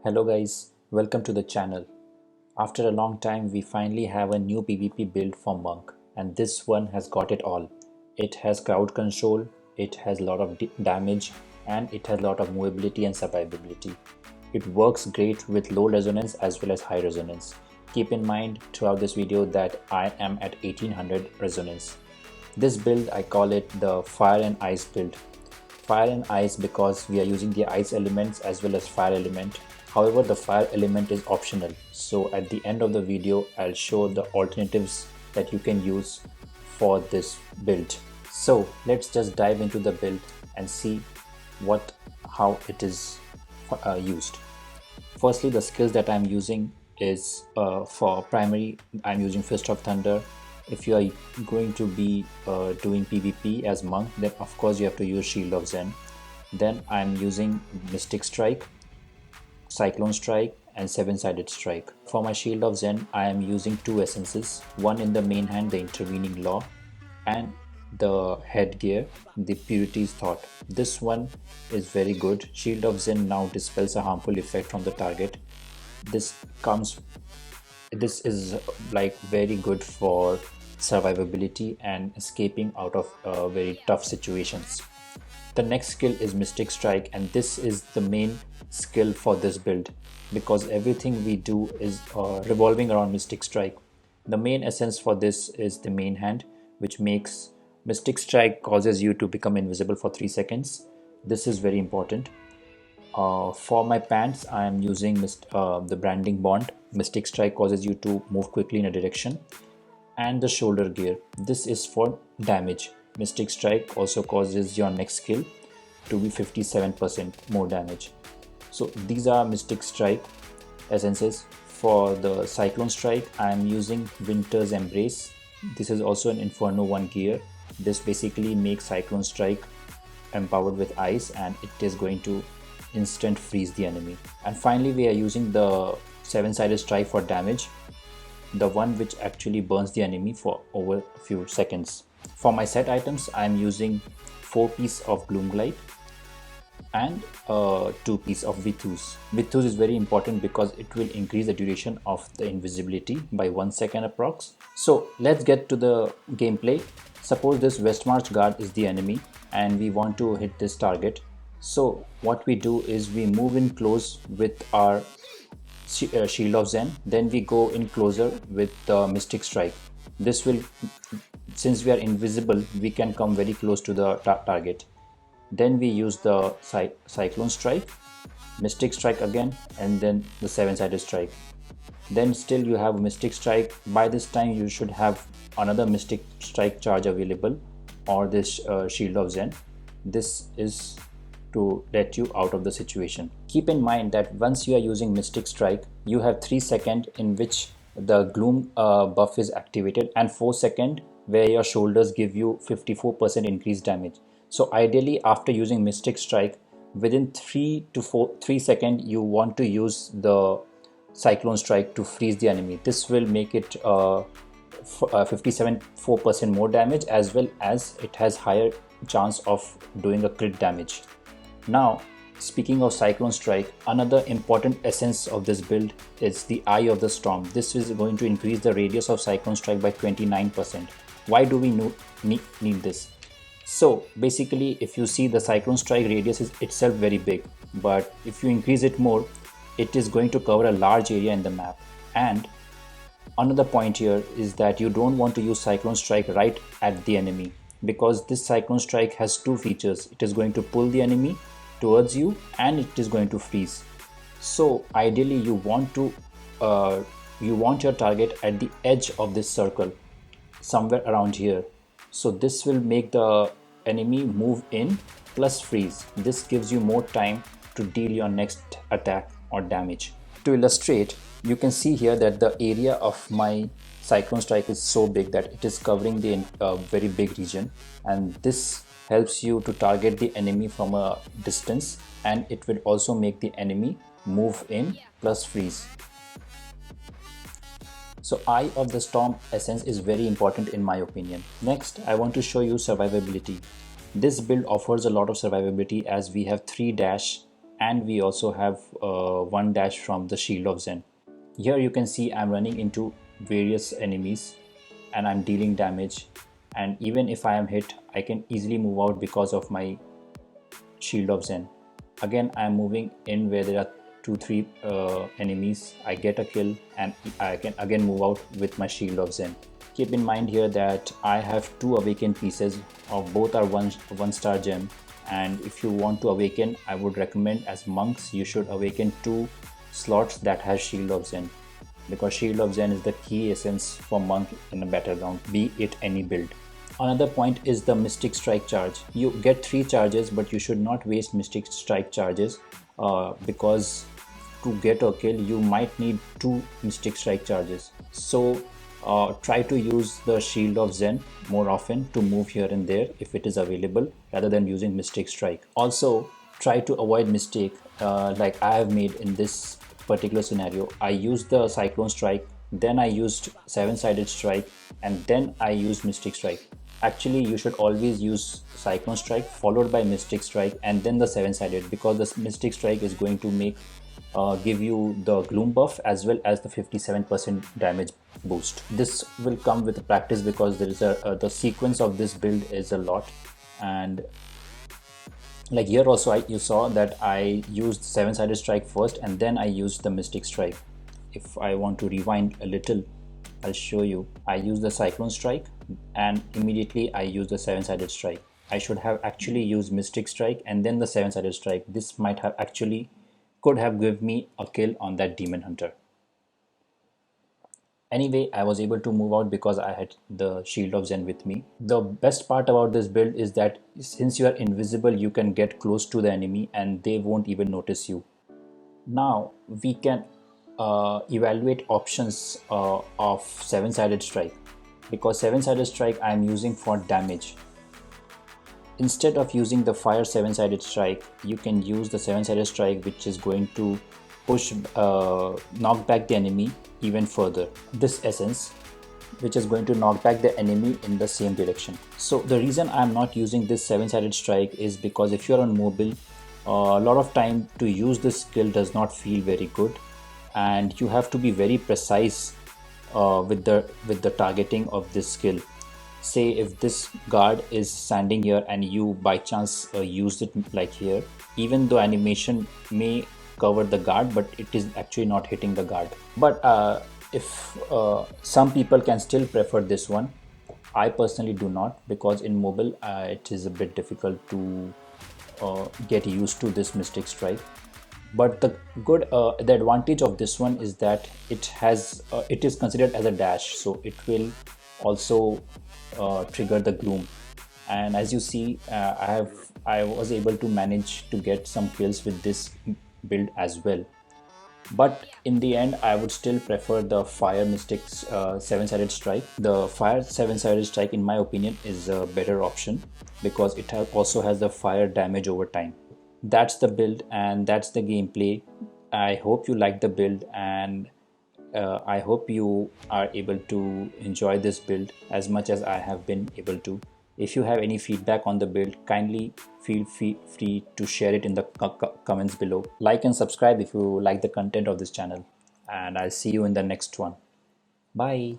Hello guys, welcome to the channel. After a long time we finally have a new PvP build for Monk, and this one has got it all. It has crowd control, it has a lot of damage, and it has a lot of movability and survivability. It works great with low resonance as well as high resonance. Keep in mind throughout this video that I am at 1800 resonance. This build I call it the fire and ice build. Fire and ice because we are using the ice elements as well as fire element. However, the fire element is optional, so at the end of the video I'll show the alternatives that you can use for this build. So let's just dive into the build and see how it is used. Firstly, the skills that I'm using is for primary I'm using Fist of Thunder. If you are going to be doing PvP as Monk, then of course you have to use Shield of Zen. Then I'm using Mystic Strike, Cyclone Strike and Seven-Sided Strike. For my Shield of Zen, I am using two essences, one in the main hand, the Intervening Law, and the headgear, the Purity's Thought. This one is very good. Shield of Zen now dispels a harmful effect from the target. This is like very good for survivability and escaping out of very tough situations. The next skill is Mystic Strike, and this is the main skill for this build because everything we do is revolving around Mystic Strike. The main essence for this is the main hand, which makes Mystic Strike causes you to become invisible for 3 seconds. This is very important. For my pants, I am using the Branding Bond. Mystic Strike causes you to move quickly in a direction. And the shoulder gear. This is for damage. Mystic Strike also causes your next skill to be 57% more damage. So these are Mystic Strike essences. For the Cyclone Strike, I am using Winter's Embrace. This is also an Inferno 1 gear. This basically makes Cyclone Strike empowered with ice, and it is going to instant freeze the enemy. And finally, we are using the Seven-Sided Strike for damage, the one which actually burns the enemy for over a few seconds. For my set items, I am using 4 pieces of Gloomglide and 2 pieces of Vithus. Vithus is very important because it will increase the duration of the invisibility by 1 second approx. So let's get to the gameplay. Suppose this Westmarch guard is the enemy and we want to hit this target. So what we do is we move in close with our Shield of Zen, then we go in closer with the Mystic Strike. This will, since we are invisible, we can come very close to the target. Then we use the Cyclone Strike, Mystic Strike again, and then the Seven-Sided Strike. Then still you have Mystic Strike. By this time you should have another Mystic Strike charge available, or this Shield of Zen. This is to let you out of the situation. Keep in mind that once you are using Mystic Strike, you have 3 seconds in which the Gloom buff is activated and 4 seconds where your shoulders give you 54% increased damage. So ideally, after using Mystic Strike, within 3 seconds you want to use the Cyclone Strike to freeze the enemy. This will make it 57% more damage, as well as it has higher chance of doing a crit damage. Now, speaking of Cyclone Strike, another important essence of this build is the Eye of the Storm. This is going to increase the radius of Cyclone Strike by 29%. Why do we need this? So basically, if you see, the Cyclone Strike radius is itself very big, but if you increase it more, it is going to cover a large area in the map. And another point here is that you don't want to use Cyclone Strike right at the enemy, because this Cyclone Strike has 2 features. It is going to pull the enemy towards you and it is going to freeze. So ideally you want your target at the edge of this circle, somewhere around here. So this will make the enemy move in plus freeze. This gives you more time to deal your next attack or damage. To illustrate, you can see here that the area of my Cyclone Strike is so big that it is covering the very big region, and this helps you to target the enemy from a distance, and it will also make the enemy move in plus freeze. So Eye of the Storm essence is very important in my opinion. Next, I want to show you survivability. This build offers a lot of survivability as we have 3 dash and we also have one dash from the Shield of Zen. Here you can see I'm running into various enemies and I'm dealing damage, and even if I am hit I can easily move out because of my Shield of Zen. Again I'm moving in where there are 2-3 enemies, I get a kill and I can again move out with my Shield of Zen. Keep in mind here that I have 2 awakened pieces, of both are one star gem, and if you want to awaken I would recommend as monks you should awaken 2 slots that has Shield of Zen, because Shield of Zen is the key essence for monk in a battleground, be it any build. Another point is the Mystic Strike charge. You get 3 charges, but you should not waste Mystic Strike charges because to get a kill you might need 2 Mystic Strike charges. So try to use the Shield of Zen more often to move here and there if it is available, rather than using Mystic Strike. Also try to avoid mistake like I have made in this particular scenario. I used the Cyclone Strike, then I used 7-sided strike, and then I used Mystic Strike. Actually you should always use Cyclone Strike followed by Mystic Strike and then the 7-sided, because the Mystic Strike is going to make give you the gloom buff as well as the 57% damage boost. This will come with practice because there is a the sequence of this build is a lot, and like here also you saw that I used 7-sided strike first and then I used the Mystic Strike. If I want to rewind a little, I'll show you. I used the Cyclone Strike and immediately I used the 7-sided strike. I should have actually used Mystic Strike and then the 7-sided strike. This might have actually could have given me a kill on that Demon Hunter. Anyway, I was able to move out because I had the Shield of Zen with me. The best part about this build is that since you are invisible, you can get close to the enemy and they won't even notice you. Now we can evaluate options of 7-sided strike, because 7-sided strike I am using for damage. Instead of using the fire 7-sided strike, you can use the 7-sided strike, which is going to push knock back the enemy even further. This essence which is going to knock back the enemy in the same direction. So the reason I am not using this 7-sided strike is because if you are on mobile, a lot of time to use this skill does not feel very good, and you have to be very precise with the targeting of this skill. Say if this guard is standing here and you by chance used it like here, even though animation may cover the guard, but it is actually not hitting the guard. But if some people can still prefer this one, I personally do not, because in mobile it is a bit difficult to get used to this Mystic Strike. But the advantage of this one is that it is considered as a dash, so it will also trigger the gloom. And as you see, I was able to manage to get some kills with this build as well. But in the end I would still prefer the fire Mystics 7-sided strike. The fire 7-sided strike in my opinion is a better option because it also has the fire damage over time. That's the build and that's the gameplay. I hope you like the build, and I hope you are able to enjoy this build as much as I have been able to. If you have any feedback on the build, kindly feel free to share it in the comments below. Like and subscribe if you like the content of this channel, and I'll see you in the next one. Bye.